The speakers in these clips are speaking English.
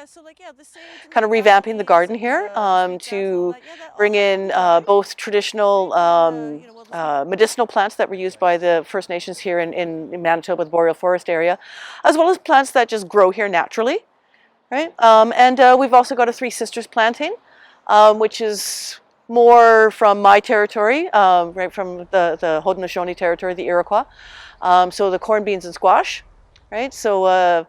So the sage, kind of revamping the garden here to bring in both traditional medicinal plants that were used by the First Nations here in Manitoba, the Boreal Forest area, as well as plants that just grow here naturally, right? And we've also got a Three Sisters planting, which is more from my territory, right from the Haudenosaunee territory, the Iroquois. So the corn, beans, and squash, right? So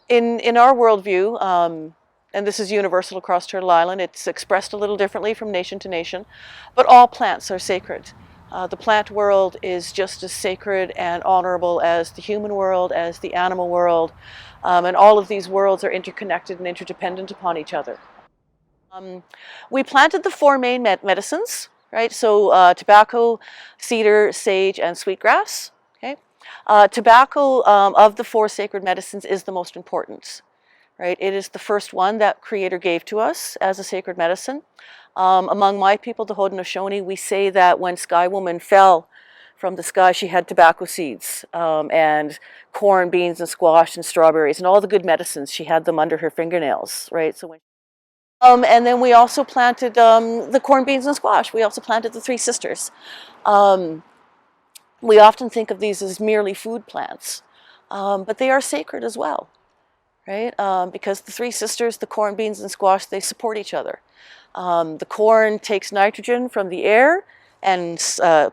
in our worldview, and this is universal across Turtle Island, it's expressed a little differently from nation to nation, but all plants are sacred. The plant world is just as sacred and honorable as the human world, as the animal world, and all of these worlds are interconnected and interdependent upon each other. We planted the four main medicines, right? So tobacco, cedar, sage, and sweetgrass. Okay, tobacco of the four sacred medicines is the most important, right? It is the first one that Creator gave to us as a sacred medicine. Among my people, the Haudenosaunee, we say that when Sky Woman fell from the sky, she had tobacco seeds and corn, beans, and squash and strawberries and all the good medicines. She had them under her fingernails, right? So when and then we also planted the corn, beans, and squash. We also planted the Three Sisters. We often think of these as merely food plants, but they are sacred as well, right? Because the Three Sisters, the corn, beans, and squash, they support each other. The corn takes nitrogen from the air and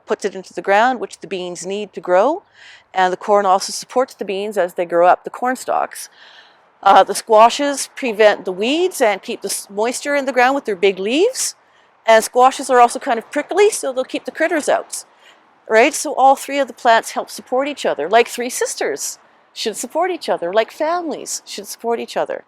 puts it into the ground, which the beans need to grow. And the corn also supports the beans as they grow up, the corn stalks. The squashes prevent the weeds and keep the moisture in the ground with their big leaves. And squashes are also kind of prickly, so they'll keep the critters out, right? So all three of the plants help support each other, like three sisters should support each other, like families should support each other.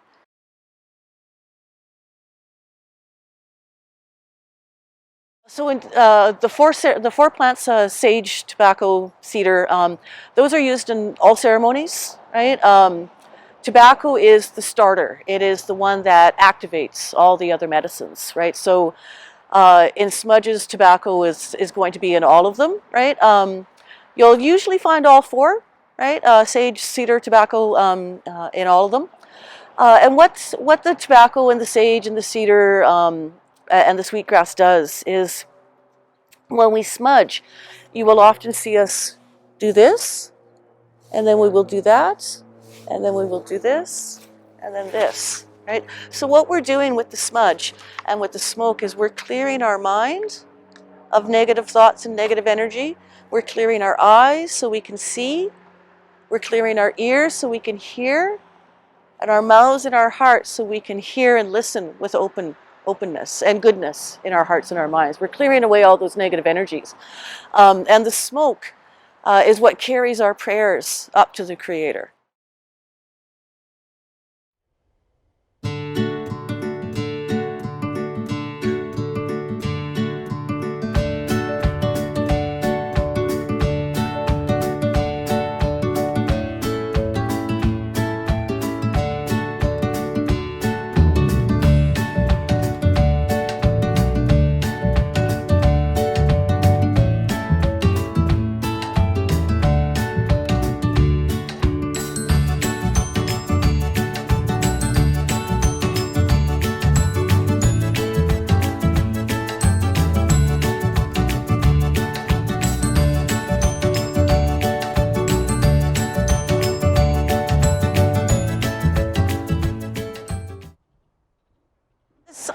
So in, the four plants, sage, tobacco, cedar, those are used in all ceremonies, right? Tobacco is the starter. It is the one that activates all the other medicines, right? So in smudges, tobacco is going to be in all of them, right? You'll usually find all four, right? Sage, cedar, tobacco in all of them. And what the tobacco and the sage and the cedar and the sweetgrass does is when we smudge, you will often see us do this, and then we will do that, and then we will do this, and then this, right? So what we're doing with the smudge and with the smoke is we're clearing our mind of negative thoughts and negative energy. We're clearing our eyes so we can see. We're clearing our ears so we can hear, and our mouths and our hearts so we can hear and listen with openness and goodness in our hearts and our minds. We're clearing away all those negative energies. And the smoke is what carries our prayers up to the Creator.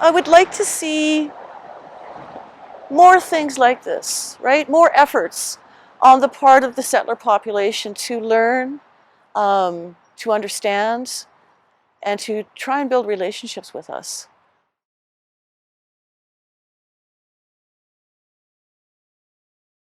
I would like to see more things like this, right? More efforts on the part of the settler population to learn, to understand, and to try and build relationships with us.